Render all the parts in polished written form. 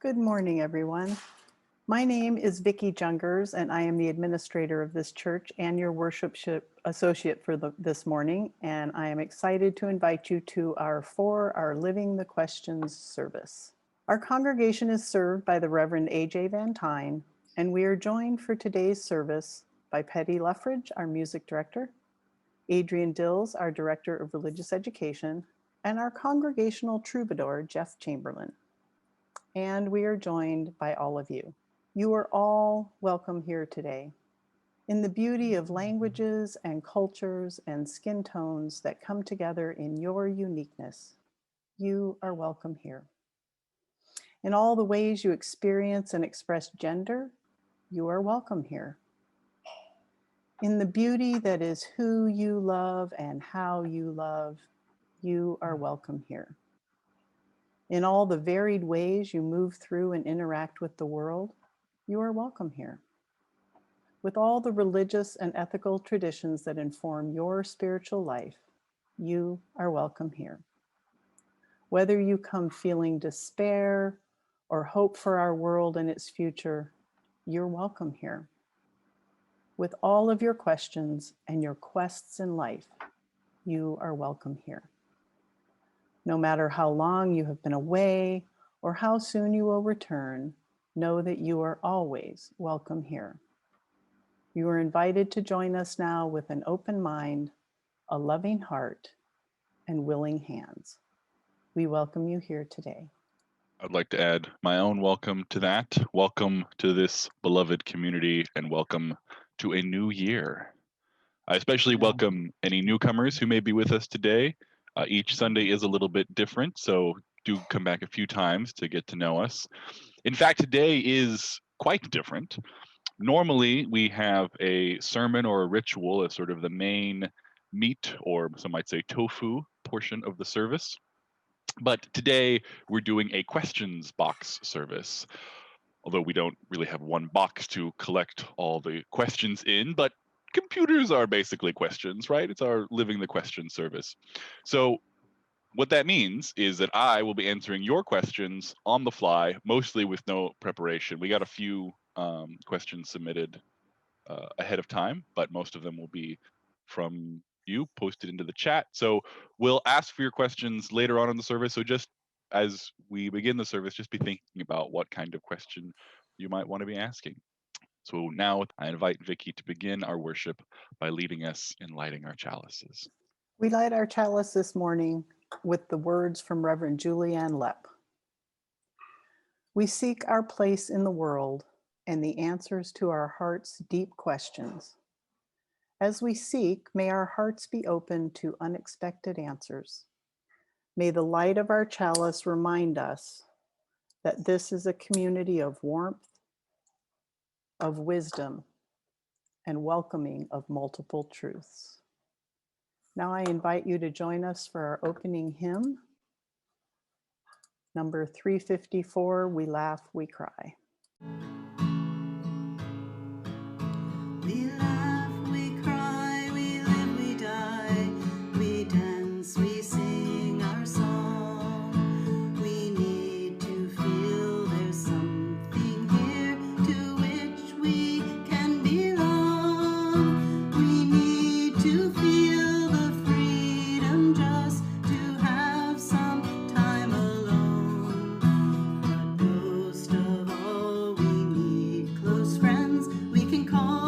Good morning, everyone. My name is Vicki Jungers, and I am the administrator of this church and your worshipship associate for this morning. And I am excited to invite you to our Living the Questions service. Our congregation is served by the Reverend A.J. Van Tyne, and we are joined for today's service by Petty Luffridge, our music director, Adrian Dills, our director of religious education, and our congregational troubadour, Jeff Chamberlain. And we are joined by all of you. You are all welcome here today. In the beauty of languages and cultures and skin tones that come together in your uniqueness, you are welcome here. In all the ways you experience and express gender, you are welcome here. In the beauty that is who you love and how you love, you are welcome here. In all the varied ways you move through and interact with the world, you are welcome here. With all the religious and ethical traditions that inform your spiritual life, you are welcome here. Whether you come feeling despair or hope for our world and its future, you're welcome here. With all of your questions and your quests in life, you are welcome here. No matter how long you have been away or how soon you will return, know that you are always welcome here. You are invited to join us now with an open mind, a loving heart, and willing hands. We welcome you here today. I'd like to add my own welcome to that. Welcome to this beloved community and welcome to a new year. I especially welcome any newcomers who may be with us today. Each Sunday is a little bit different, so do come back a few times to get to know us. In fact, today is quite different. Normally, we have a sermon or a ritual as sort of the main meat, or some might say tofu, portion of the service. But today, we're doing a questions box service. Although we don't really have one box to collect all the questions in, but computers are basically questions, right? It's our Living the Question service. So what that means is that I will be answering your questions on the fly, mostly with no preparation. We got a few questions submitted ahead of time, but most of them will be from you posted into the chat. So we'll ask for your questions later on in the service. So just as we begin the service, just be thinking about what kind of question you might want to be asking. So now I invite Vicki to begin our worship by leading us in lighting our chalices. We light our chalice this morning with the words from Reverend Julianne Lepp. We seek our place in the world and the answers to our heart's deep questions. As we seek, may our hearts be open to unexpected answers. May the light of our chalice remind us that this is a community of warmth, of wisdom, and welcoming of multiple truths. Now I invite you to join us for our opening hymn, number 354, We Laugh, We Cry. We laugh, we cry, we live, we die, we dance, we sing our song. We need to feel there's something here to which we can belong. We need to feel the freedom just to have some time alone. But most of all, we need close friends we can call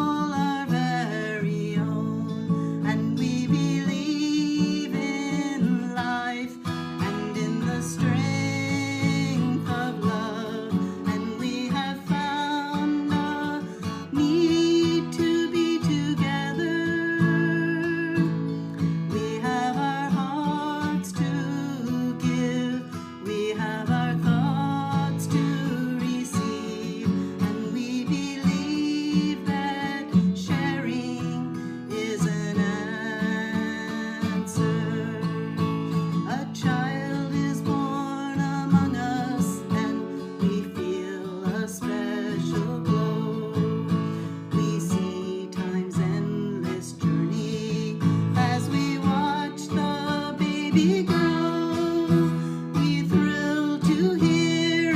be grow. We thrill to hear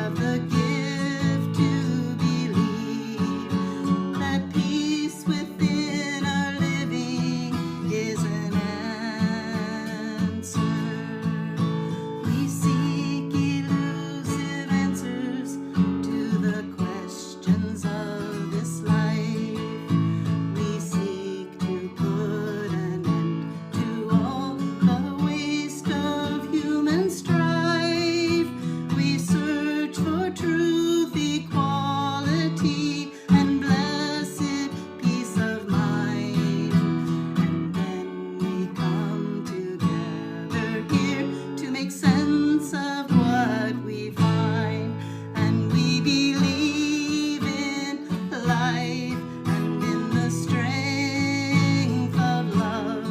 have the gift to believe that peace within our living is an answer. We seek elusive answers to the questions of this life. We seek to put an end to all the waste of human strife. We search for truth, equality, and blessed peace of mind. And then we come together here to make sense of what we find. And we believe in life and in the strength of love.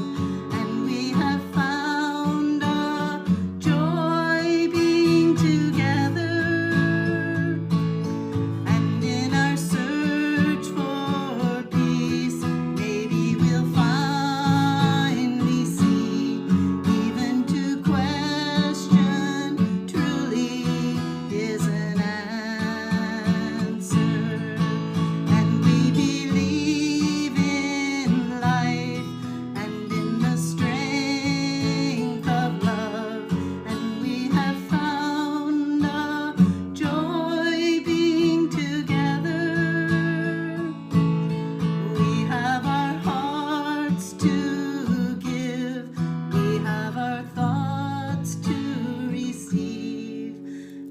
And we have found a joy being together. And in our search for peace, maybe we'll finally see even to question truly is an answer. And we believe in life and in the strength of love. And we have found a joy being together. We have our hearts to give. We have our thoughts to receive.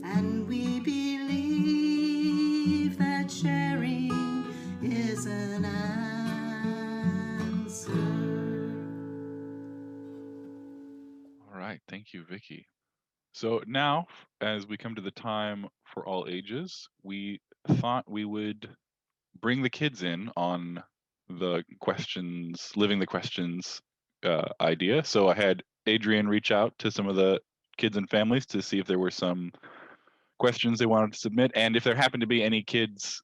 And we believe that sharing is an answer. All right, thank you, Vicky. So now, as we come to the time for all ages, we thought we would bring the kids in on the questions, living the questions idea. So I had Adrian reach out to some of the kids and families to see if there were some questions they wanted to submit, and if there happen to be any kids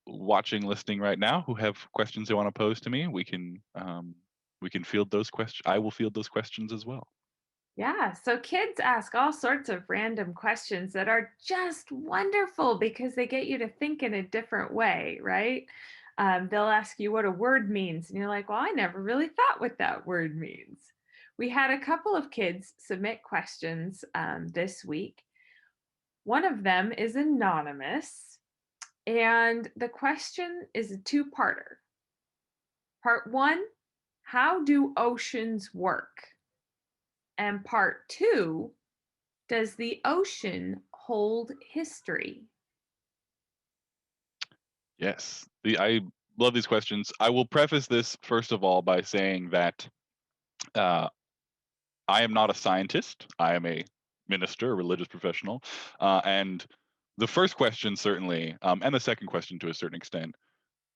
watching, listening right now who have questions they want to pose to me, we can field those questions. I will field those questions as well. Yeah, so kids ask all sorts of random questions that are just wonderful because they get you to think in a different way, right? They'll ask you what a word means, and you're like, well, I never really thought what that word means. We had a couple of kids submit questions this week. One of them is anonymous, and the question is a two-parter. Part one, how do oceans work? And part two, does the ocean hold history? Yes, I love these questions. I will preface this first of all by saying that I am not a scientist. I am a minister, a religious professional, and the first question certainly, and the second question to a certain extent,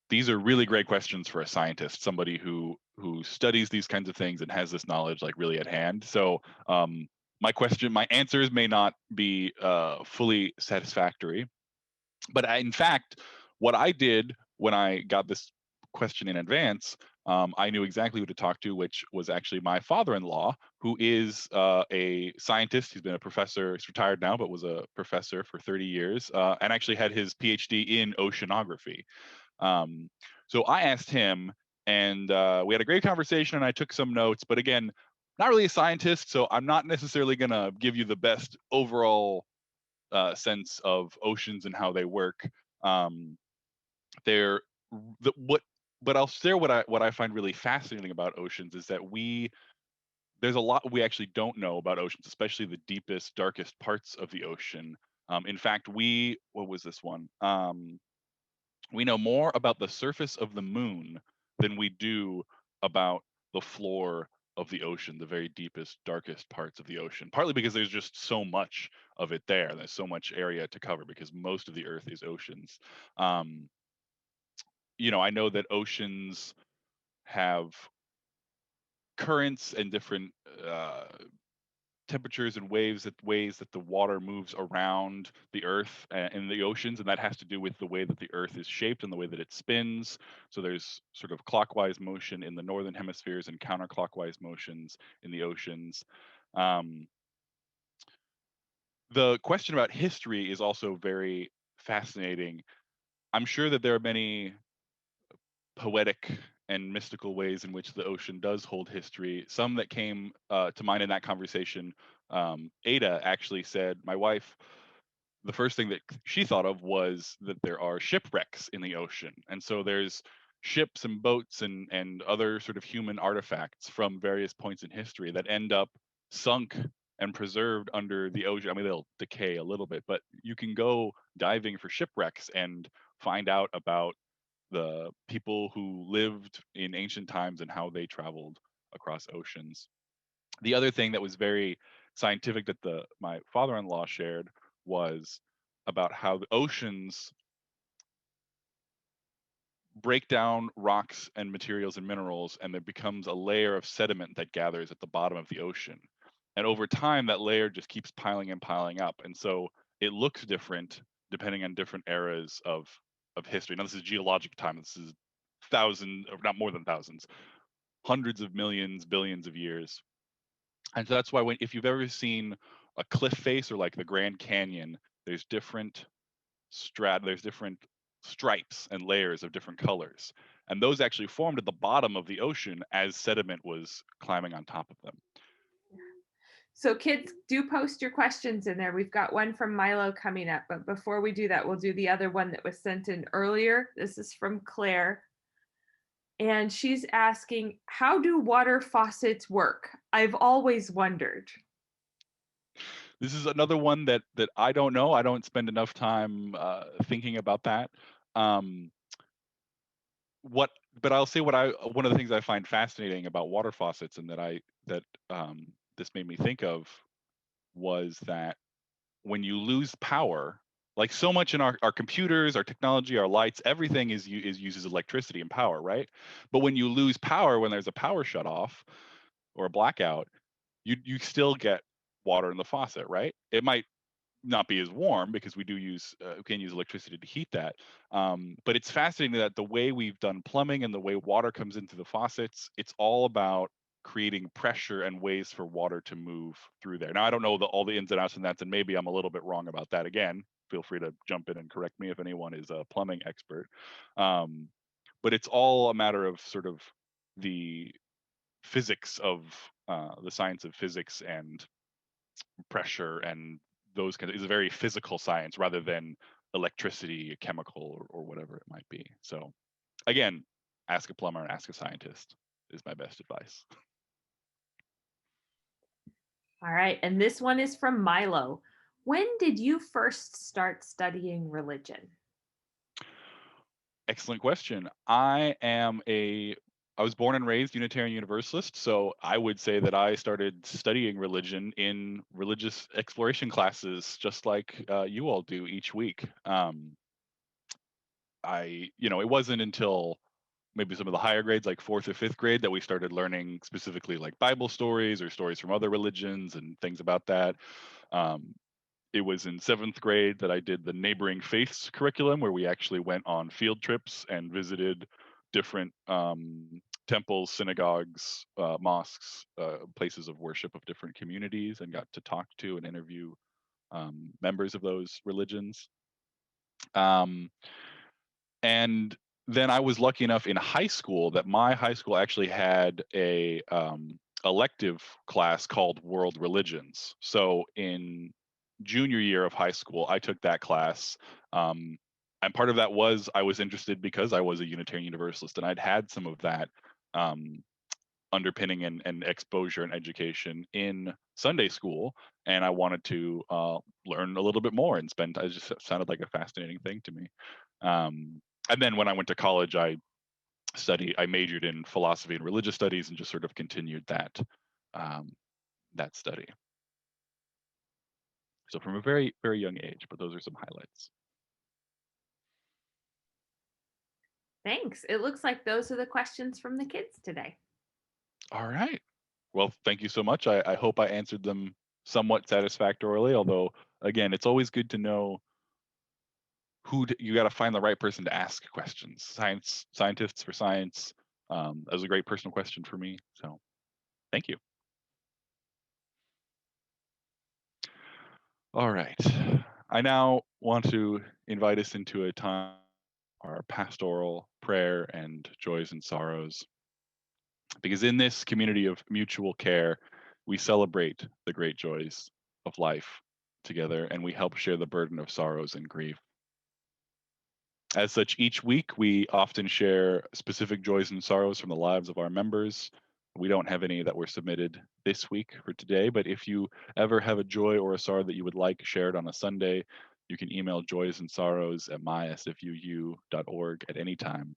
these are really great questions for a scientist, somebody who studies these kinds of things and has this knowledge like really at hand. So my answers may not be fully satisfactory, but in fact, what I did when I got this question in advance, I knew exactly who to talk to, which was actually my father-in-law, who is a scientist. He's been a professor. He's retired now, but was a professor for 30 years, and actually had his PhD in oceanography. So I asked him, and we had a great conversation, and I took some notes. But again, not really a scientist, so I'm not necessarily going to give you the best overall sense of oceans and how they work. They're the, what, but I'll share what I find really fascinating about oceans is that there's a lot we actually don't know about oceans, especially the deepest, darkest parts of the ocean. In fact, what was this one? We know more about the surface of the moon than we do about the floor of the ocean, the very deepest, darkest parts of the ocean. Partly because there's just so much of it there. There's so much area to cover because most of the Earth is oceans. I know that oceans have currents and different temperatures and ways that the water moves around the earth and the oceans, and that has to do with the way that the earth is shaped and the way that it spins. So there's sort of clockwise motion in the northern hemispheres and counterclockwise motions in the oceans. The question about history is also very fascinating. I'm sure that there are many poetic and mystical ways in which the ocean does hold history. Some that came to mind in that conversation, Ada actually said, my wife, the first thing that she thought of was that there are shipwrecks in the ocean. And so there's ships and boats and other sort of human artifacts from various points in history that end up sunk and preserved under the ocean. I mean, they'll decay a little bit, but you can go diving for shipwrecks and find out about the people who lived in ancient times and how they traveled across oceans. The other thing that was very scientific that my father-in-law shared was about how the oceans break down rocks and materials and minerals, and there becomes a layer of sediment that gathers at the bottom of the ocean. And over time, that layer just keeps piling and piling up. And so it looks different depending on different eras of history. Now, this is geologic time. This is thousands, or not more than thousands, hundreds of millions, billions of years. And so that's why if you've ever seen a cliff face or like the Grand Canyon, there's different there's different stripes and layers of different colors. And those actually formed at the bottom of the ocean as sediment was climbing on top of them. So kids, do post your questions in there. We've got one from Milo coming up, but before we do that, we'll do the other one that was sent in earlier. This is from Claire. And she's asking, how do water faucets work? I've always wondered. This is another one that I don't know. I don't spend enough time thinking about that. But I'll say one of the things I find fascinating about water faucets, and that this made me think of, was that when you lose power, like so much in our computers, our technology, our lights, everything uses electricity and power, right? But when you lose power, when there's a power shut off or a blackout, you still get water in the faucet, right? It might not be as warm because we can use electricity to heat that. But it's fascinating that the way we've done plumbing and the way water comes into the faucets, it's all about creating pressure and ways for water to move through there. Now, I don't know all the ins and outs and that's, and maybe I'm a little bit wrong about that. Again, feel free to jump in and correct me if anyone is a plumbing expert. But it's all a matter of sort of the physics of the science of physics and pressure and those kinds of, it's a very physical science rather than electricity, chemical, or whatever it might be. So again, ask a plumber and ask a scientist is my best advice. All right, and this one is from Milo. When did you first start studying religion? Excellent question. I was born and raised Unitarian Universalist, so I would say that I started studying religion in religious exploration classes, just like you all do each week. It wasn't until maybe some of the higher grades, like fourth or fifth grade, that we started learning specifically like Bible stories or stories from other religions and things about that. It was in seventh grade that I did the neighboring faiths curriculum, where we actually went on field trips and visited different temples, synagogues, mosques, places of worship of different communities, and got to talk to and interview members of those religions. And then I was lucky enough in high school that my high school actually had a elective class called World Religions. So in junior year of high school, I took that class. And part of that was I was interested because I was a Unitarian Universalist, and I'd had some of that underpinning and exposure and education in Sunday school, and I wanted to learn a little bit more and spend. It just sounded like a fascinating thing to me. And then when I went to college, I majored in philosophy and religious studies and just sort of continued that study. So from a very, very young age, but those are some highlights. Thanks. It looks like those are the questions from the kids today. All right. Well, thank you so much. I hope I answered them somewhat satisfactorily, although again, it's always good to know you got to find the right person to ask questions. Scientists for science. That was a great personal question for me. So thank you. All right. I now want to invite us into a time of our pastoral prayer and joys and sorrows. Because in this community of mutual care, we celebrate the great joys of life together and we help share the burden of sorrows and grief. As such, each week we often share specific joys and sorrows from the lives of our members. We don't have any that were submitted this week for today, but if you ever have a joy or a sorrow that you would like shared on a Sunday, you can email joysandsorrows@mysfuu.org at any time.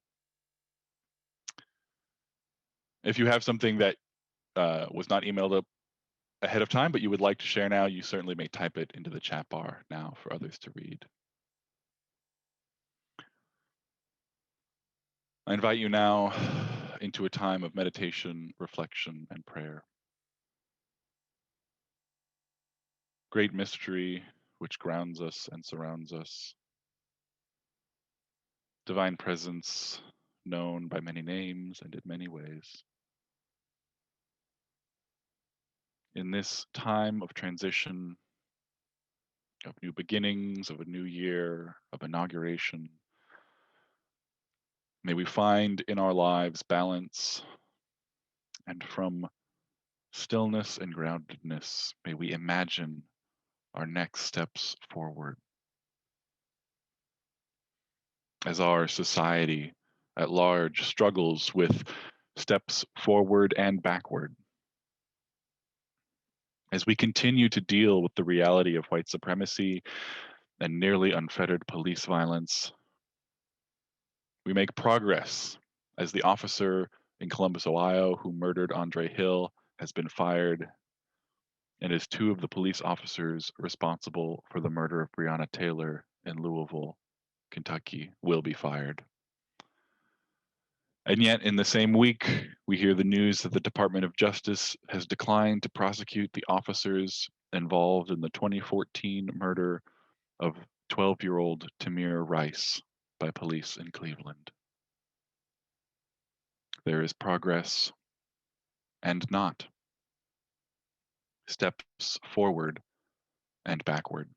If you have something that was not emailed up ahead of time, but you would like to share now, you certainly may type it into the chat bar now for others to read. I invite you now into a time of meditation, reflection, and prayer. Great mystery which grounds us and surrounds us. Divine presence known by many names and in many ways. In this time of transition, of new beginnings, of a new year, of inauguration, may we find in our lives balance, and from stillness and groundedness, may we imagine our next steps forward. As our society at large struggles with steps forward and backward, as we continue to deal with the reality of white supremacy and nearly unfettered police violence, we make progress as the officer in Columbus, Ohio, who murdered Andre Hill has been fired, and as two of the police officers responsible for the murder of Breonna Taylor in Louisville, Kentucky, will be fired. And yet, in the same week, we hear the news that the Department of Justice has declined to prosecute the officers involved in the 2014 murder of 12-year-old Tamir Rice by police in Cleveland. There is progress and not. Steps forward and backward.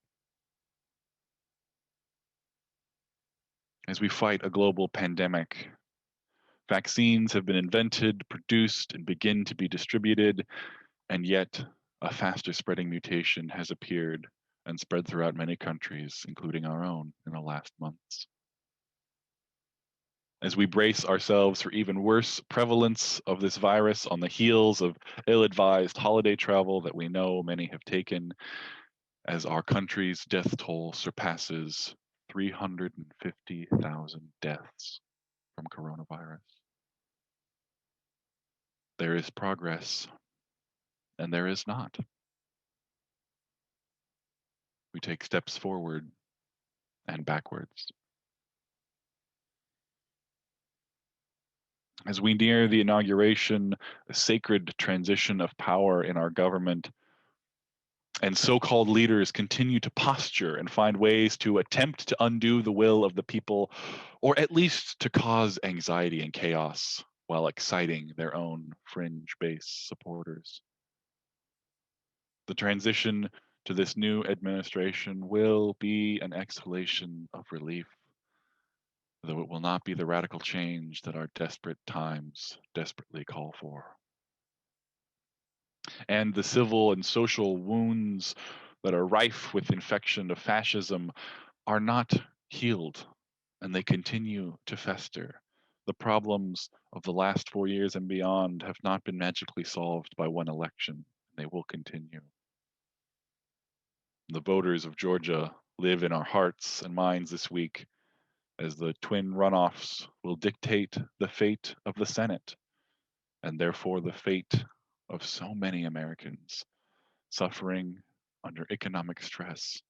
As we fight a global pandemic, vaccines have been invented, produced, and begin to be distributed, and yet a faster spreading mutation has appeared and spread throughout many countries, including our own, in the last months. As we brace ourselves for even worse prevalence of this virus on the heels of ill-advised holiday travel that we know many have taken, as our country's death toll surpasses 350,000 deaths from coronavirus. There is progress, and there is not. We take steps forward and backwards. As we near the inauguration, a sacred transition of power in our government, and so-called leaders continue to posture and find ways to attempt to undo the will of the people, or at least to cause anxiety and chaos while exciting their own fringe base supporters. The transition to this new administration will be an exhalation of relief, though it will not be the radical change that our desperate times desperately call for. And the civil and social wounds that are rife with infection of fascism are not healed, and they continue to fester. The problems of the last 4 years and beyond have not been magically solved by one election. They will continue. The voters of Georgia live in our hearts and minds this week, as the twin runoffs will dictate the fate of the Senate, and therefore the fate of so many Americans suffering under economic stress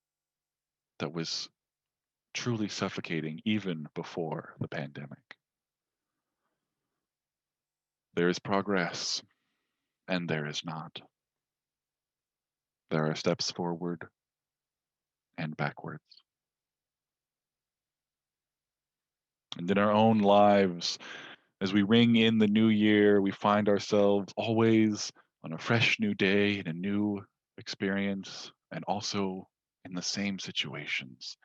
that was truly suffocating even before the pandemic. There is progress, and there is not. There are steps forward and backwards. And in our own lives, as we ring in the new year, we find ourselves always on a fresh new day in a new experience, and also in the same situations,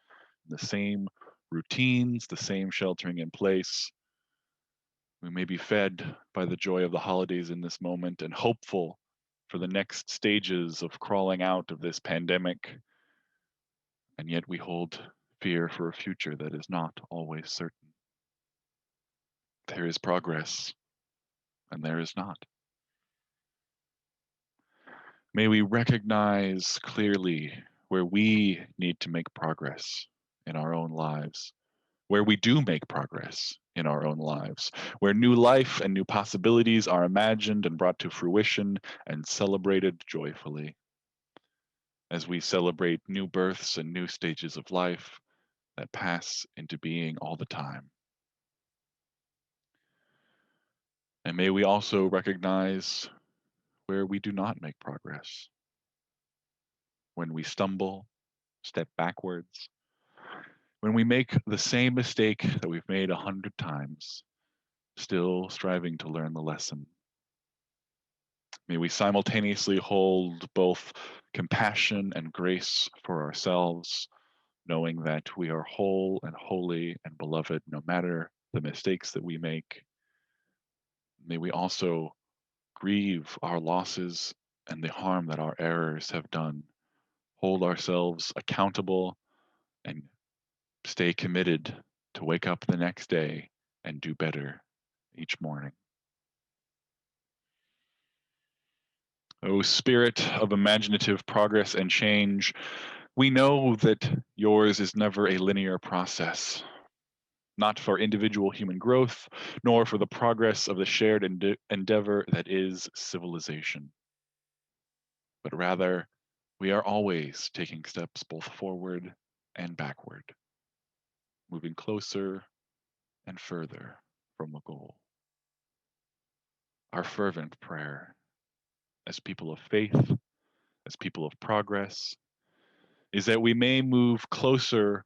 the same routines, the same sheltering in place. We may be fed by the joy of the holidays in this moment and hopeful for the next stages of crawling out of this pandemic. And yet we hold fear for a future that is not always certain. There is progress, and there is not. May we recognize clearly where we need to make progress in our own lives, where we do make progress in our own lives, where new life and new possibilities are imagined and brought to fruition and celebrated joyfully. As we celebrate new births and new stages of life that pass into being all the time. And may we also recognize where we do not make progress. When we stumble, step backwards, when we make the same mistake that we've made 100 times, still striving to learn the lesson. May we simultaneously hold both compassion and grace for ourselves, knowing that we are whole and holy and beloved no matter the mistakes that we make. May we also grieve our losses and the harm that our errors have done, hold ourselves accountable, and stay committed to wake up the next day and do better each morning. O Spirit of imaginative progress and change, we know that yours is never a linear process, not for individual human growth, nor for the progress of the shared endeavor that is civilization. But rather, we are always taking steps both forward and backward, moving closer and further from the goal. Our fervent prayer as people of faith, as people of progress, is that we may move closer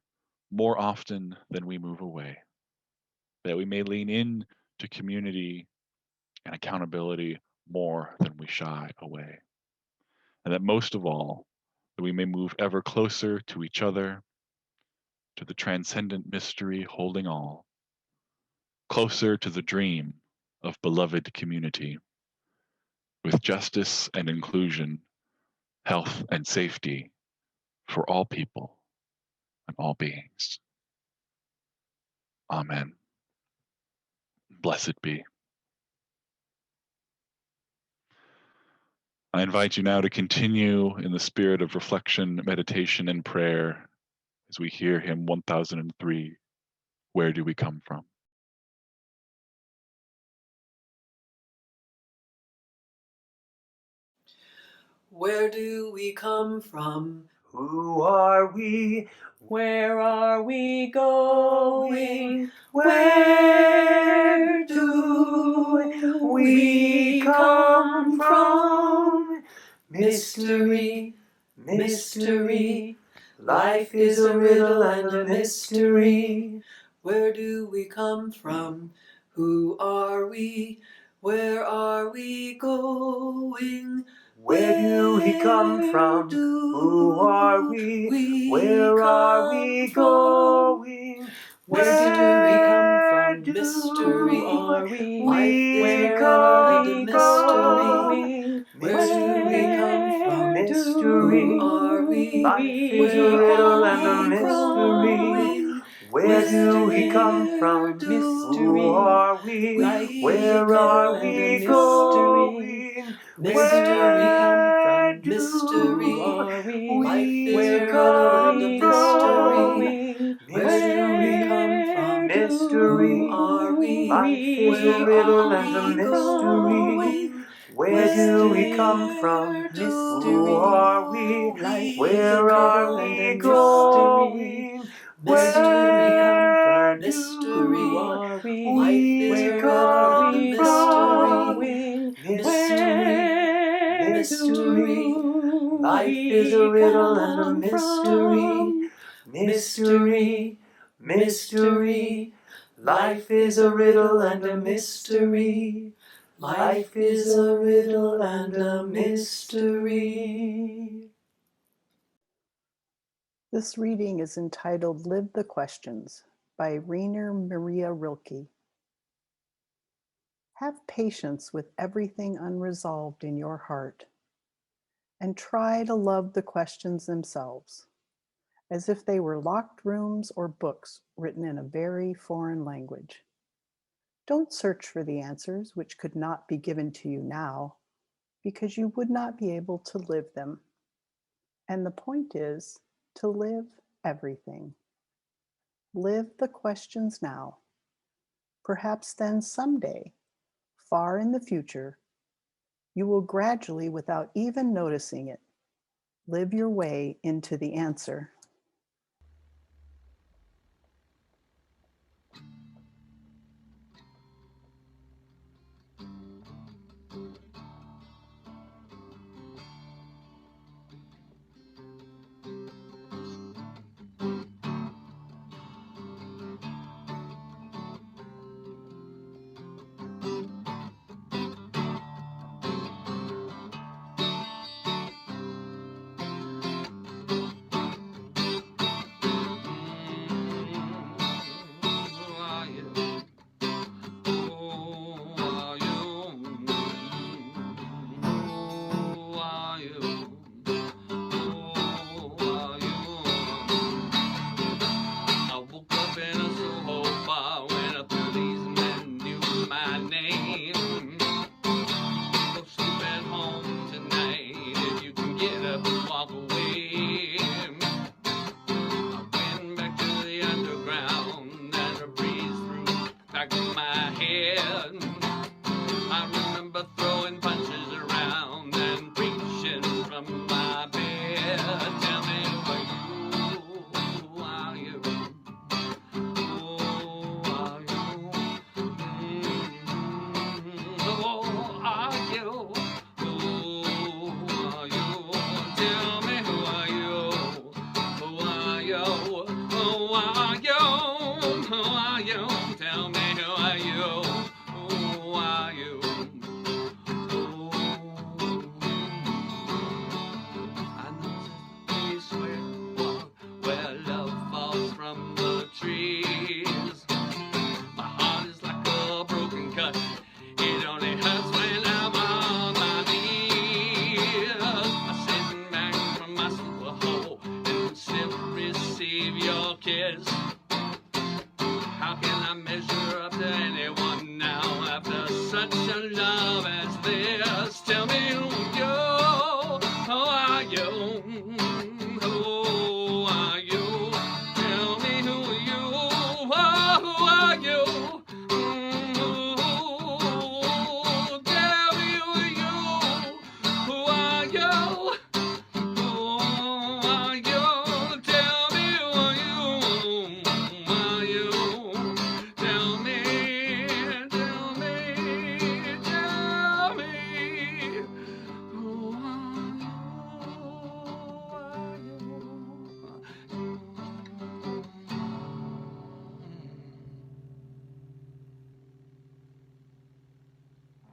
more often than we move away, that we may lean in to community and accountability more than we shy away, and that most of all, that we may move ever closer to each other, to the transcendent mystery holding all, closer to the dream of beloved community, with justice and inclusion, health and safety for all people and all beings. Amen. Blessed be. I invite you now to continue in the spirit of reflection, meditation, and prayer as we hear hymn 1003, Where Do We Come From? Where do we come from? Who are we? Where are we going? Where do we come from? Mystery, mystery, life is a riddle and a mystery. Where do we come from? Who are we? Where are we going? Where do we come from? Who are we? Where are we going? Where do we come from? Mystery. Who are we? we Where are we going? Where do we come from? Mystery. Who are we? Life is a riddle and a mystery. Where do we come from? Who are we? Where are we going? Where do we come from? Mystery, life is a riddle and a mystery. Where do we come from? Who are we? Where are we going? Where do we come from? Mystery, life is a riddle and a mystery. Mystery, mystery, life is a riddle and a mystery. Life is a riddle and a mystery. This reading is entitled Live the Questions by Rainer Maria Rilke. Have patience with everything unresolved in your heart, and try to love the questions themselves, as if they were locked rooms or books written in a very foreign language. Don't search for the answers which could not be given to you now, because you would not be able to live them. And the point is to live everything. Live the questions now. Perhaps then someday, far in the future, you will gradually, without even noticing it, live your way into the answer.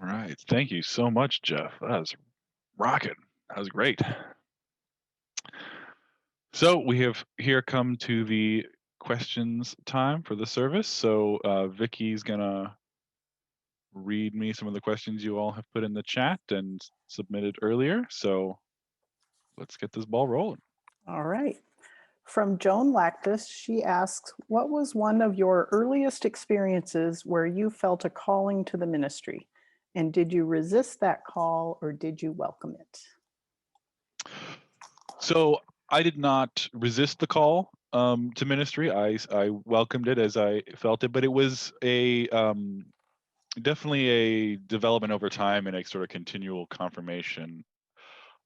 All right. Thank you so much, Jeff. That was rocking. That was great. So we have here come to the questions time for the service. So Vicky's gonna read me some of the questions you all have put in the chat and submitted earlier. So let's get this ball rolling. All right. From Joan Lactus, she asks, what was one of your earliest experiences where you felt a calling to the ministry? And did you resist that call or did you welcome it? So I did not resist the call to ministry. I welcomed it as I felt it, but it was a definitely a development over time and a sort of continual confirmation.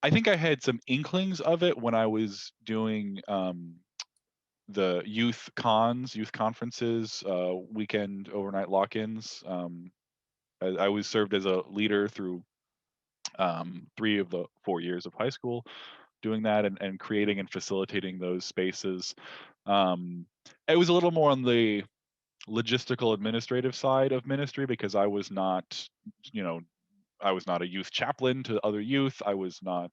I think I had some inklings of it when I was doing the youth conferences, weekend overnight lock-ins. I was served as a leader through 3 of the 4 years of high school, doing that and creating and facilitating those spaces. It was a little more on the logistical administrative side of ministry because I was not, I was not a youth chaplain to other youth. I was not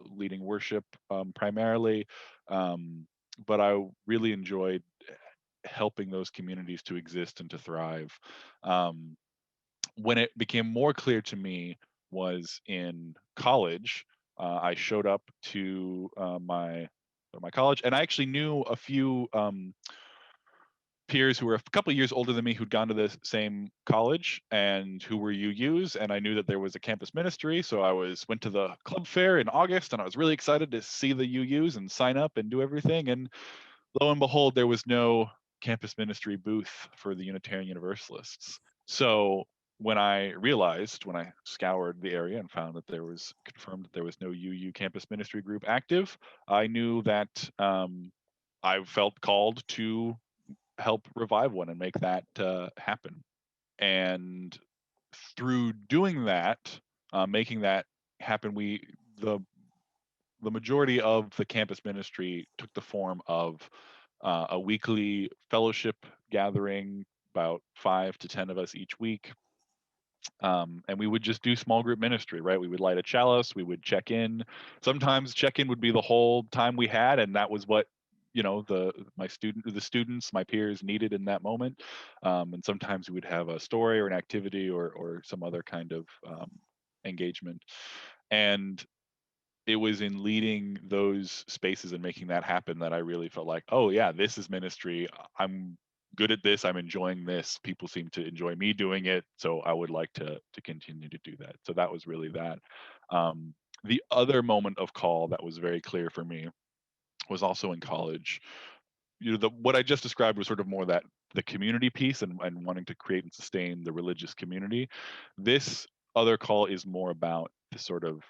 leading worship primarily. But I really enjoyed helping those communities to exist and to thrive. When it became more clear to me was in college. I showed up to my college, and I actually knew a few peers who were a couple of years older than me who'd gone to the same college and who were UUs, and I knew that there was a campus ministry, so I went to the club fair in August, and I was really excited to see the UUs and sign up and do everything. And lo and behold, there was no campus ministry booth for the Unitarian Universalists. So when I scoured the area and found that confirmed that there was no UU campus ministry group active, I knew that I felt called to help revive one and make that happen. And through doing that, making that happen, the majority of the campus ministry took the form of a weekly fellowship gathering, about 5 to 10 of us each week. And we would just do small group ministry, right? We would light a chalice, we would check in. Sometimes check in would be the whole time we had, and that was what the students, my peers, needed in that moment. And sometimes we would have a story or an activity or some other kind of engagement. And it was in leading those spaces and making that happen that I really felt like, oh yeah, this is ministry. I'm good at this. I'm enjoying this. People seem to enjoy me doing it, so I would like to continue to do that. So that was really that. The other moment of call that was very clear for me was also in college. What I just described was sort of more that the community piece and wanting to create and sustain the religious community. This other call is more about the sort of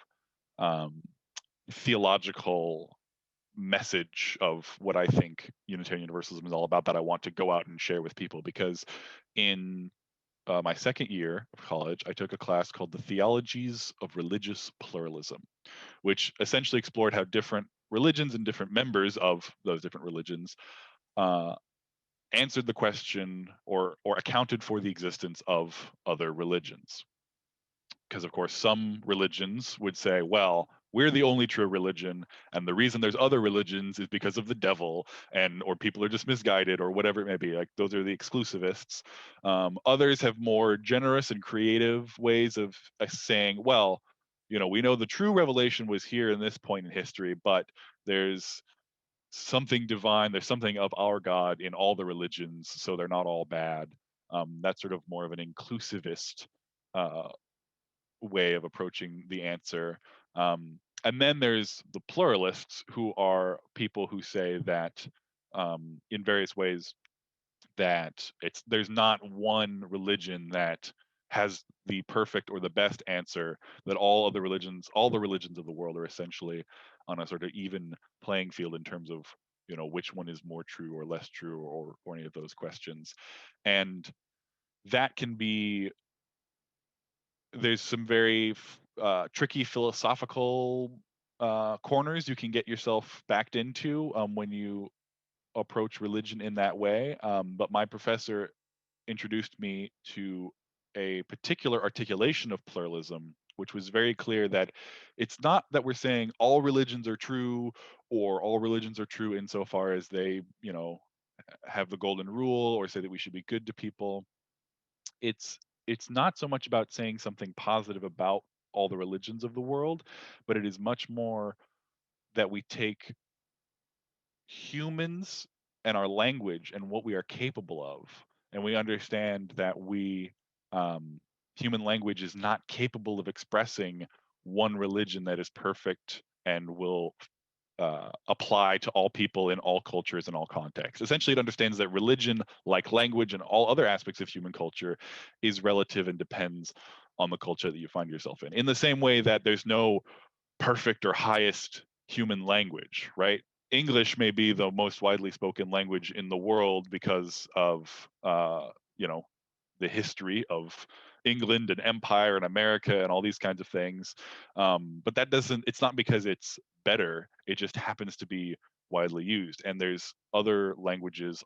theological message of what I think Unitarian Universalism is all about that I want to go out and share with people. Because in my second year of college, I took a class called The Theologies of Religious Pluralism, which essentially explored how different religions and different members of those different religions answered the question or accounted for the existence of other religions. Because of course some religions would say, well, we're the only true religion, and the reason there's other religions is because of the devil, or people are just misguided, or whatever it may be. Like, those are the exclusivists. Others have more generous and creative ways of saying, well, we know the true revelation was here in this point in history, but there's something divine, there's something of our God in all the religions, so they're not all bad. That's sort of more of an inclusivist way of approaching the answer. And then there's the pluralists, who are people who say that in various ways that there's not one religion that has the perfect or the best answer, that all the religions of the world are essentially on a sort of even playing field in terms of which one is more true or less true, or any of those questions. And that can be, there's some very tricky philosophical corners you can get yourself backed into when you approach religion in that way. But my professor introduced me to a particular articulation of pluralism, which was very clear that it's not that we're saying all religions are true, or all religions are true insofar as they, have the golden rule, or say that we should be good to people. It's not so much about saying something positive about all the religions of the world, but it is much more that we take humans and our language and what we are capable of, and we understand that human language is not capable of expressing one religion that is perfect and will apply to all people in all cultures and all contexts. Essentially, it understands that religion, like language and all other aspects of human culture, is relative and depends on the culture that you find yourself in the same way that there's no perfect or highest human language, right? English may be the most widely spoken language in the world because of the history of England and empire and America and all these kinds of things. But it's not because it's better, it just happens to be widely used. And there's other languages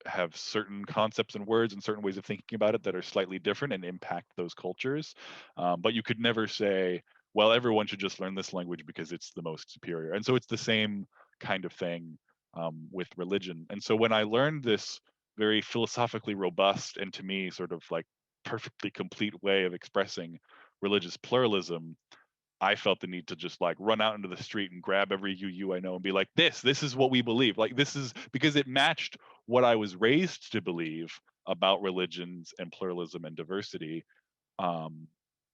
have certain concepts and words and certain ways of thinking about it that are slightly different and impact those cultures. But you could never say, well, everyone should just learn this language because it's the most superior. And so it's the same kind of thing with religion. And so when I learned this very philosophically robust and to me sort of like perfectly complete way of expressing religious pluralism, I felt the need to just like run out into the street and grab every UU I know and be like, this is what we believe. Like, this is because it matched what I was raised to believe about religions and pluralism and diversity.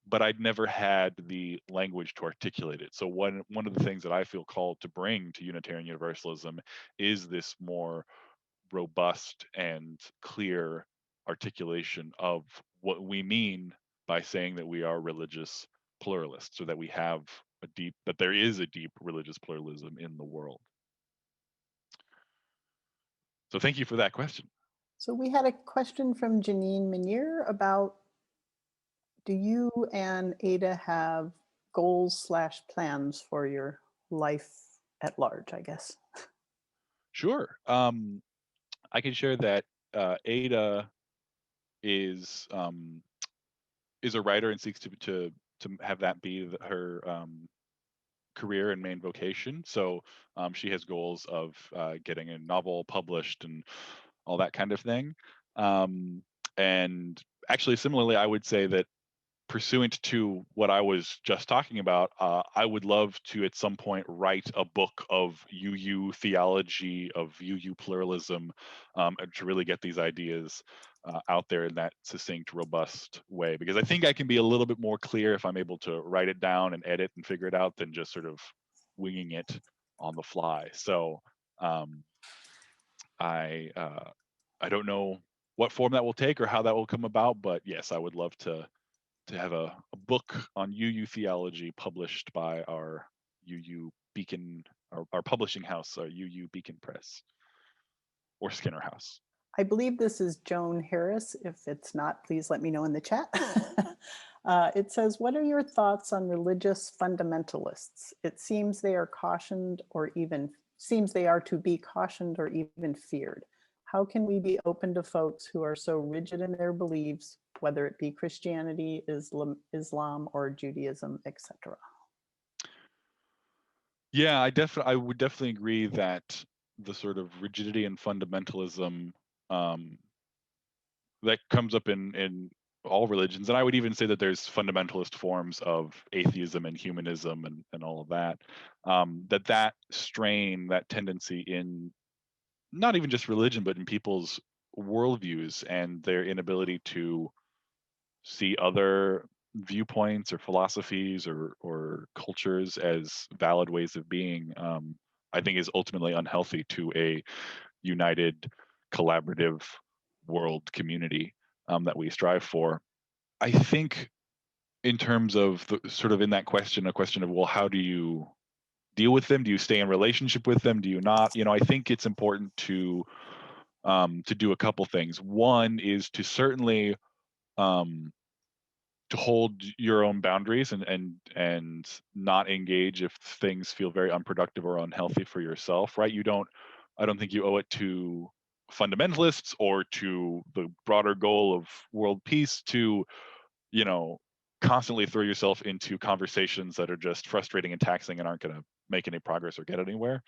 But I'd never had the language to articulate it. So one of the things that I feel called to bring to Unitarian Universalism is this more robust and clear articulation of what we mean by saying that we are religious pluralists, or that we have that there is a deep religious pluralism in the world. So thank you for that question. So we had a question from Janine Minier about, do you and Ada have goals / plans for your life at large, I guess? Sure. I can share that Ada is a writer and seeks to have that be her career and main vocation. So she has goals of getting a novel published and all that kind of thing. And actually, similarly, I would say that pursuant to what I was just talking about, I would love to at some point write a book of UU theology, of UU pluralism, and to really get these ideas out there in that succinct, robust way. Because I think I can be a little bit more clear if I'm able to write it down and edit and figure it out than just sort of winging it on the fly. So I don't know what form that will take or how that will come about, but yes, I would love to have a book on UU theology published by our UU Beacon, our publishing house, UU Beacon Press, or Skinner House. I believe this is Joan Harris. If it's not, please let me know in the chat. It says, what are your thoughts on religious fundamentalists? It seems they are cautioned or even seems they are to be cautioned or even feared. How can we be open to folks who are so rigid in their beliefs, whether it be Christianity, Islam, or Judaism, etc.? Yeah, I would definitely agree that the sort of rigidity and fundamentalism that comes up in all religions, and I would even say that there's fundamentalist forms of atheism and humanism and all of that, that strain, that tendency in not even just religion, but in people's worldviews and their inability to see other viewpoints or philosophies or cultures as valid ways of being, I think is ultimately unhealthy to a united, collaborative world community that we strive for. I think in terms of the sort of in that question, a question of, well, how do you deal with them? Do you stay in relationship with them? Do you not? I think it's important to do a couple things. One is to certainly to hold your own boundaries and not engage if things feel very unproductive or unhealthy for yourself, right? I don't think you owe it to fundamentalists or to the broader goal of world peace to, constantly throw yourself into conversations that are just frustrating and taxing and aren't going to make any progress or get anywhere.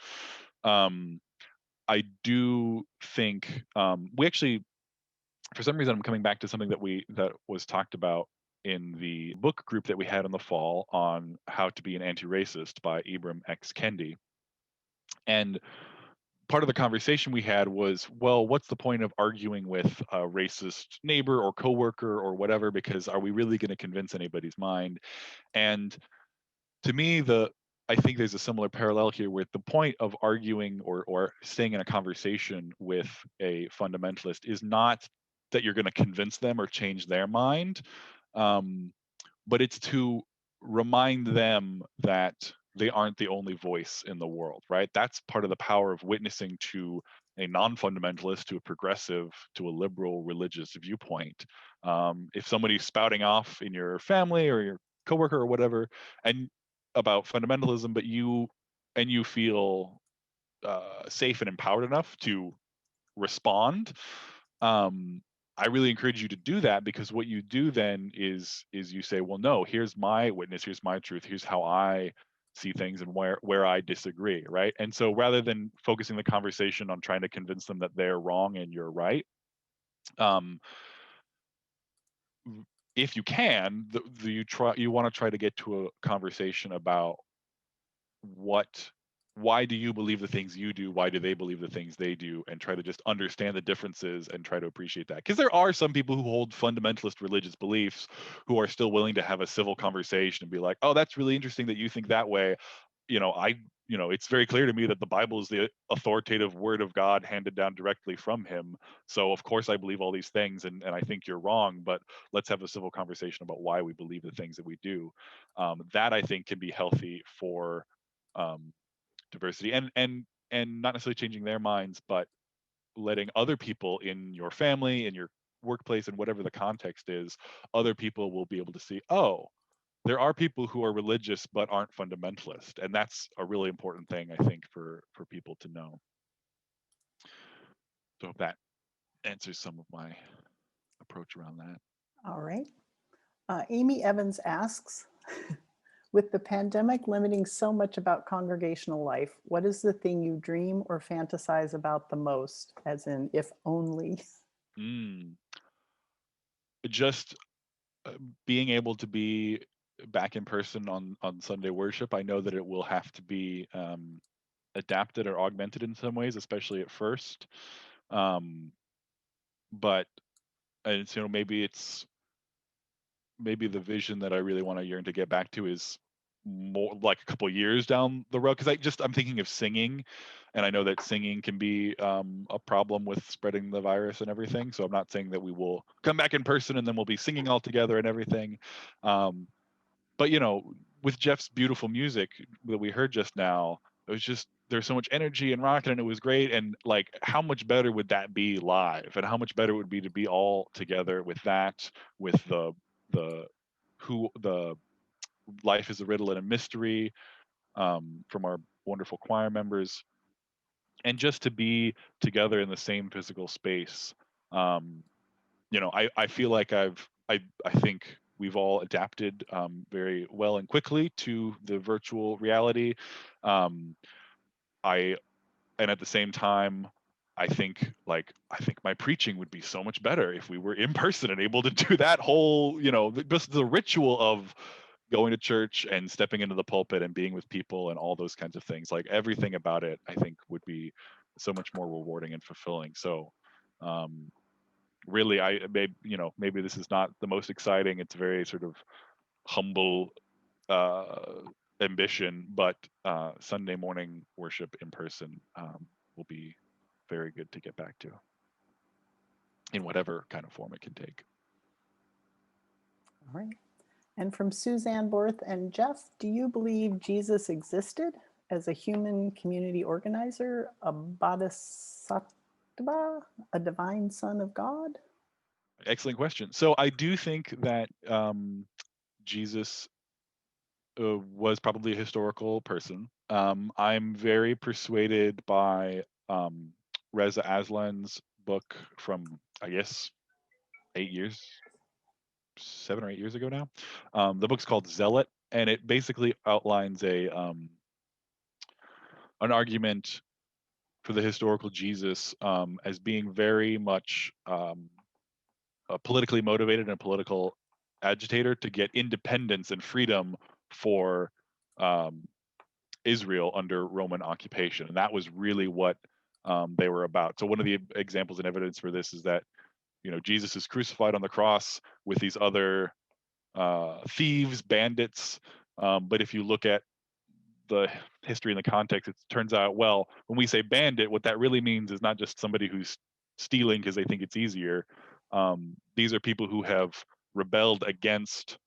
I do think we actually, for some reason, I'm coming back to something that was talked about in the book group that we had in the fall on how to be an anti-racist by Ibram X. Kendi. And part of the conversation we had was, well, what's the point of arguing with a racist neighbor or coworker or whatever, because are we really going to convince anybody's mind? And to me, I think there's a similar parallel here with the point of arguing or staying in a conversation with a fundamentalist is not that you're going to convince them or change their mind, but it's to remind them that they aren't the only voice in the world, right? That's part of the power of witnessing to a non-fundamentalist, to a progressive, to a liberal religious viewpoint. If somebody's spouting off in your family or your coworker or whatever, and about fundamentalism, but you feel safe and empowered enough to respond, I really encourage you to do that, because what you do then is you say, well, no, here's my witness, here's my truth, here's how I see things and where I disagree, right? And so rather than focusing the conversation on trying to convince them that they're wrong and you're right, if you can, you want to try to get to a conversation about why do you believe the things you do, why do they believe the things they do, and try to just understand the differences and try to appreciate that. Because there are some people who hold fundamentalist religious beliefs who are still willing to have a civil conversation and be like, oh, that's really interesting that you think that way. It's very clear to me that the Bible is the authoritative word of God handed down directly from him. So of course I believe all these things, and I think you're wrong, but let's have a civil conversation about why we believe the things that we do. That I think can be healthy for diversity, and not necessarily changing their minds, but letting other people in your family, in your workplace, and whatever the context is, other people will be able to see, oh, there are people who are religious but aren't fundamentalist, and that's a really important thing, I think, for people to know. So that answers some of my approach around that. All right. Amy Evans asks, with the pandemic limiting so much about congregational life, what is the thing you dream or fantasize about the most, as in if only? Just being able to be back in person on Sunday worship. I know that it will have to be adapted or augmented in some ways, especially at first. But and maybe the vision that I really want to yearn to get back to is more like a couple years down the road, because I'm thinking of singing, and I know that singing can be a problem with spreading the virus and everything. So I'm not saying that we will come back in person and then we'll be singing all together and everything. But with Jeff's beautiful music that we heard just now, it was just, there's so much energy and rocking, and it was great. And like, how much better would that be live? And how much better it would be to be all together with that, with the Life is a Riddle and a Mystery from our wonderful choir members, and just to be together in the same physical space. I feel like I think we've all adapted very well and quickly to the virtual reality. And at the same time, I think my preaching would be so much better if we were in person and able to do that whole, just the ritual of going to church and stepping into the pulpit and being with people and all those kinds of things. Like, everything about it, I think, would be so much more rewarding and fulfilling. So really, maybe this is not the most exciting. It's very sort of humble ambition, but Sunday morning worship in person will be very good to get back to, in whatever kind of form it can take. All right. And from Suzanne Borth and Jeff, do you believe Jesus existed as a human community organizer, a bodhisattva, a divine son of God? Excellent question. So I do think that Jesus was probably a historical person. I'm very persuaded by Reza Aslan's book from, I guess, 7 or 8 years ago now. The book's called Zealot, and it basically outlines an argument for the historical Jesus as being very much politically motivated and a political agitator to get independence and freedom for Israel under Roman occupation. And that was really what they were about. So one of the examples and evidence for this is that, Jesus is crucified on the cross with these other thieves, bandits. But if you look at the history and the context, it turns out, well, when we say bandit, what that really means is not just somebody who's stealing because they think it's easier. These are people who have rebelled against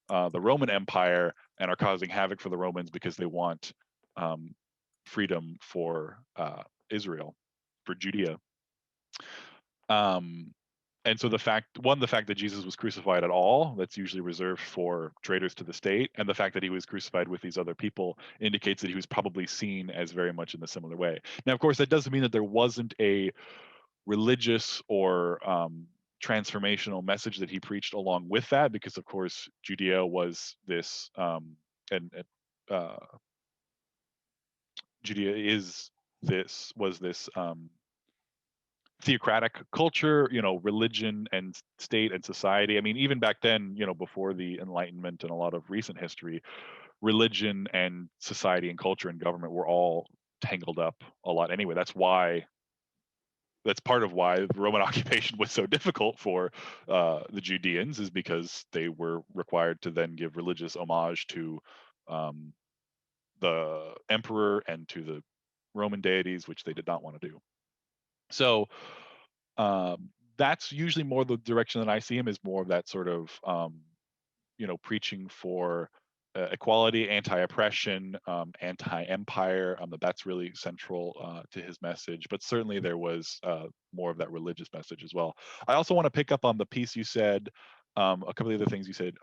the Roman Empire and are causing havoc for the Romans because they want freedom for Israel, for Judea. And so the fact that Jesus was crucified at all, that's usually reserved for traitors to the state, and the fact that he was crucified with these other people indicates that he was probably seen as very much in a similar way. Now, of course, that doesn't mean that there wasn't a religious or transformational message that he preached along with that, because of course Judea was this Judea was this theocratic culture, religion and state and society. I mean, even back then, before the Enlightenment and a lot of recent history, religion and society and culture and government were all tangled up a lot anyway. That's part of why the Roman occupation was so difficult for the Judeans, is because they were required to then give religious homage to the emperor and to the Roman deities, which they did not want to do. So that's usually more the direction that I see him, is more of that sort of preaching for equality, anti-oppression, anti-empire. That's really central to his message. But certainly there was more of that religious message as well. I also want to pick up on the piece you said, a couple of other things you said.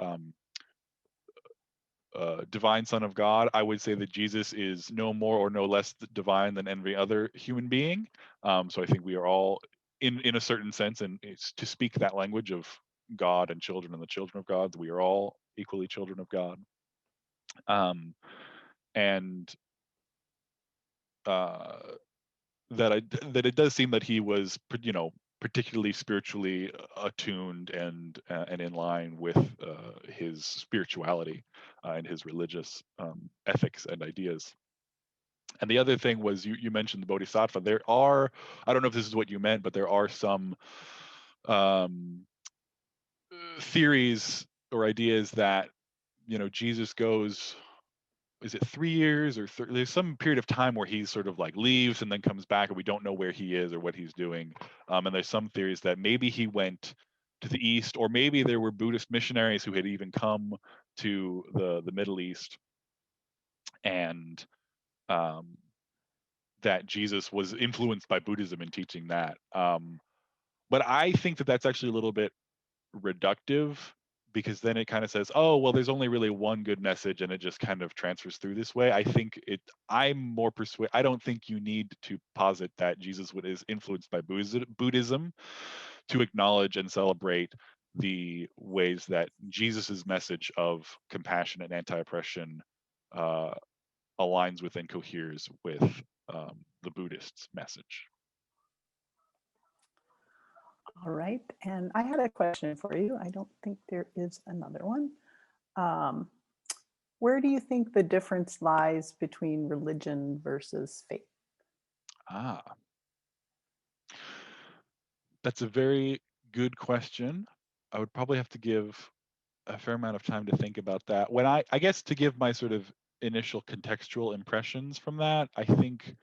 Divine Son of God, I would say that Jesus is no more or no less divine than every other human being. So I think we are all, in a certain sense, and it's to speak that language of God and children and the children of God, we are all equally children of God. And that it does seem that he was, particularly spiritually attuned and in line with his spirituality and his religious ethics and ideas. And the other thing was, you mentioned the Bodhisattva. There are, I don't know if this is what you meant, but there are some theories or ideas that Jesus goes, is it 3 years or there's some period of time where he's sort of like leaves and then comes back, and we don't know where he is or what he's doing. And there's some theories that maybe he went to the east, or maybe there were Buddhist missionaries who had even come to the Middle East, and that Jesus was influenced by Buddhism in teaching that. But I think that that's actually a little bit reductive, because then it kind of says, oh, well, there's only really one good message and it just kind of transfers through this way. I'm more persuaded. I don't think you need to posit that Jesus is influenced by Buddhism to acknowledge and celebrate the ways that Jesus's message of compassion and anti-oppression aligns with and coheres with the Buddhist message. All right, and I had a question for you. I don't think there is another one. Where do you think the difference lies between religion versus faith? That's a very good question. I would probably have to give a fair amount of time to think about that. When I guess to give my sort of initial contextual impressions from that, I think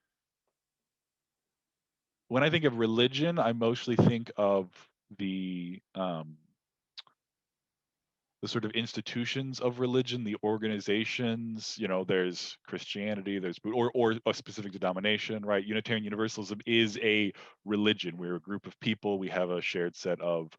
when I think of religion, I mostly think of the sort of institutions of religion, the organizations. There's Christianity, there's or a specific denomination, right? Unitarian Universalism is a religion. We're a group of people. We have a shared set of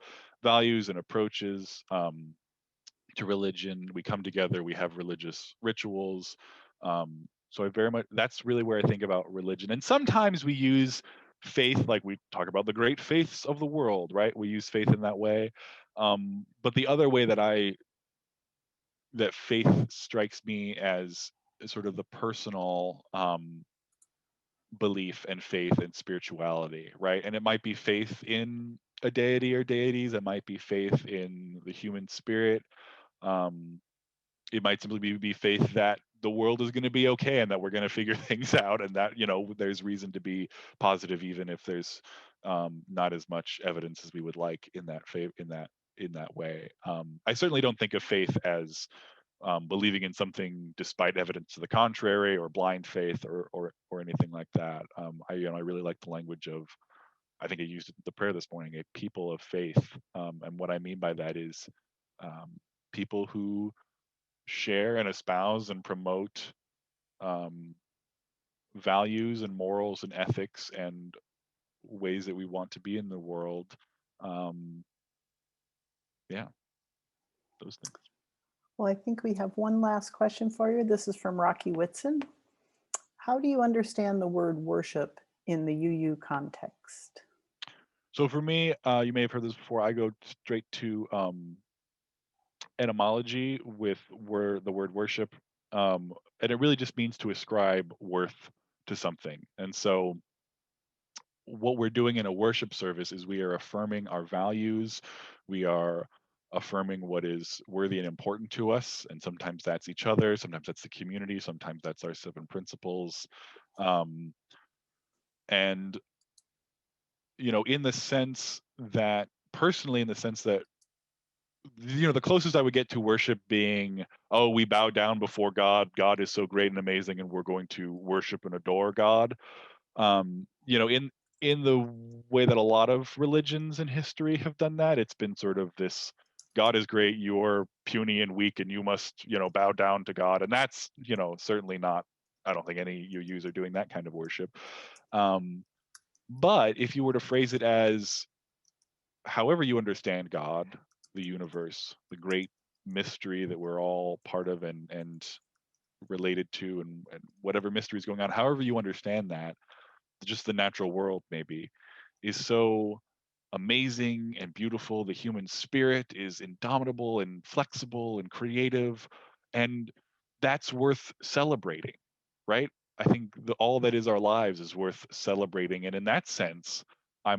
values and approaches to religion. We come together. We have religious rituals. So that's really where I think about religion. And sometimes we use faith, like we talk about the great faiths of the world, right? We use faith in that way. But the other way that faith strikes me as sort of the personal belief and faith and spirituality, right? And it might be faith in a deity or deities. It might be faith in the human spirit. It might simply be faith that the world is going to be okay and that we're going to figure things out, and that there's reason to be positive even if there's not as much evidence as we would like in that way. I certainly don't think of faith as believing in something despite evidence to the contrary, or blind faith, or anything like that. I really like the language of, I think I used it in the prayer this morning, a people of faith. And what I mean by that is people who share and espouse and promote values and morals and ethics and ways that we want to be in the world. Those things. Well, I think we have one last question for you. This is from Rocky Whitson. How do you understand the word worship in the UU context? So for me, you may have heard this before, I go straight to etymology with the word worship. And it really just means to ascribe worth to something. And so what we're doing in a worship service is we are affirming our values. We are affirming what is worthy and important to us. And sometimes that's each other, sometimes that's the community, sometimes that's our 7 principles. And, in the sense that, personally, in the sense that, the closest I would get to worship being, oh, we bow down before God. God is so great and amazing, and we're going to worship and adore God. In the way that a lot of religions in history have done that, it's been sort of this: God is great, you're puny and weak, and you must, bow down to God. And that's, certainly not. I don't think any UUs are doing that kind of worship. But if you were to phrase it as, however you understand God, the universe, the great mystery that we're all part of and related to, and whatever mystery is going on, however you understand that, just the natural world maybe is so amazing and beautiful. The human spirit is indomitable and flexible and creative, and that's worth celebrating, right? I think all that is our lives is worth celebrating. And in that sense, I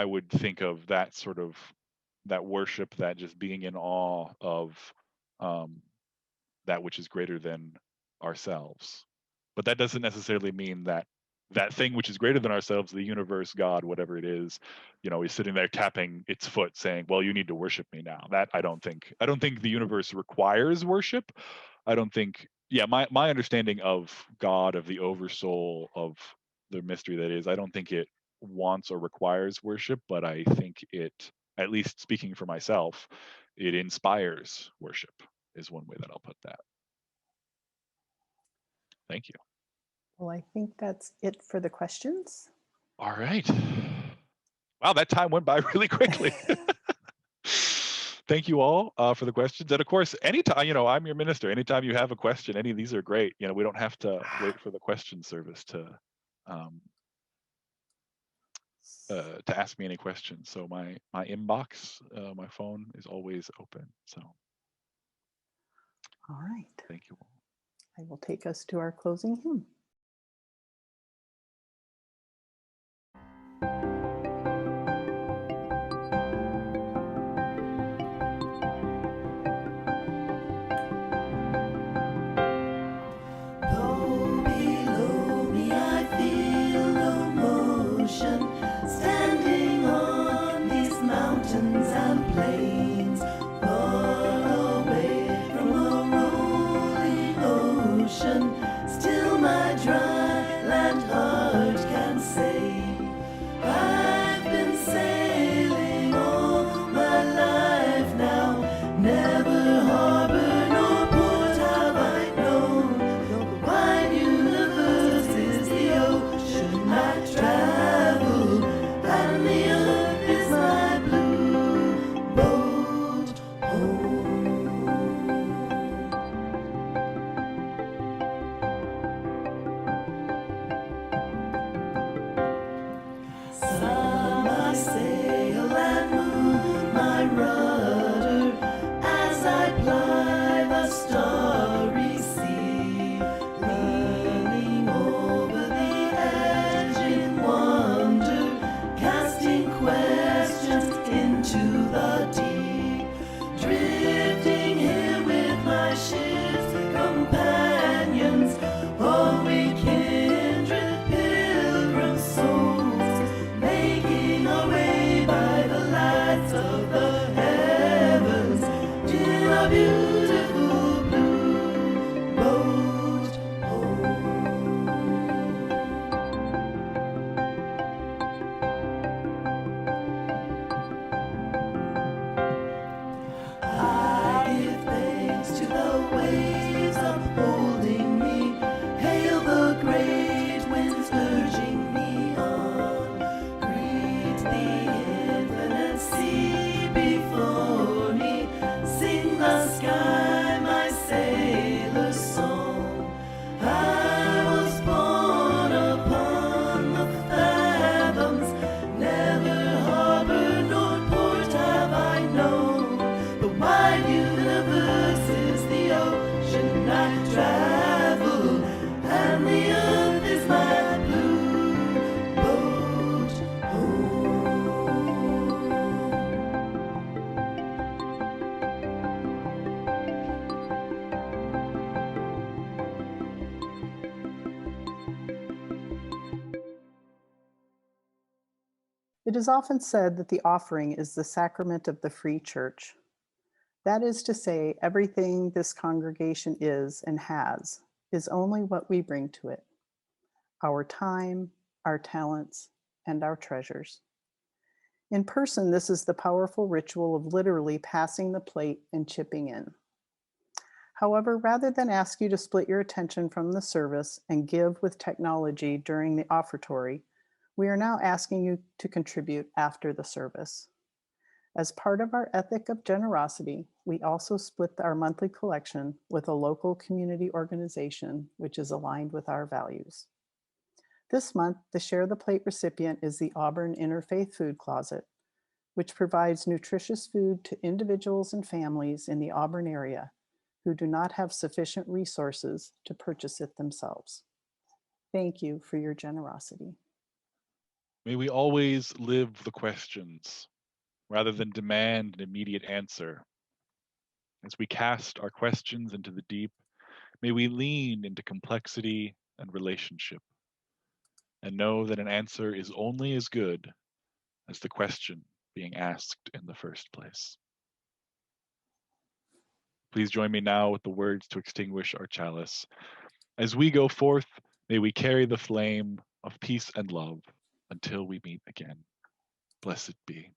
would think of that sort of, that worship, that just being in awe of that which is greater than ourselves. But that doesn't necessarily mean that that thing which is greater than ourselves, the universe, God, whatever it is sitting there tapping its foot saying, well, you need to worship me now. That I don't think the universe requires worship. I don't think, my understanding of God, of the oversoul, of the mystery that is, I don't think it wants or requires worship, but I think it, at least speaking for myself, it inspires worship, is one way that I'll put that. Thank you. Well, I think that's it for the questions. All right. Wow, that time went by really quickly. Thank you all for the questions. And of course, anytime, I'm your minister. Anytime you have a question, any of these are great. We don't have to wait for the question service to ask me any questions. So my inbox, my phone is always open. So All right. thank you all. I will take us to our closing hymn. Low below me I feel no motion, standing on these mountains and plains, far away from the rolling ocean. Still my It is often said that the offering is the sacrament of the free church. That is to say, everything this congregation is and has is only what we bring to it: our time, our talents, and our treasures. In person, this is the powerful ritual of literally passing the plate and chipping in. However, rather than ask you to split your attention from the service and give with technology during the offertory, we are now asking you to contribute after the service. As part of our ethic of generosity, we also split our monthly collection with a local community organization which is aligned with our values. This month, the Share the Plate recipient is the Auburn Interfaith Food Closet, which provides nutritious food to individuals and families in the Auburn area who do not have sufficient resources to purchase it themselves. Thank you for your generosity. May we always live the questions rather than demand an immediate answer. As we cast our questions into the deep, may we lean into complexity and relationship and know that an answer is only as good as the question being asked in the first place. Please join me now with the words to extinguish our chalice. As we go forth, may we carry the flame of peace and love until we meet again. Blessed be.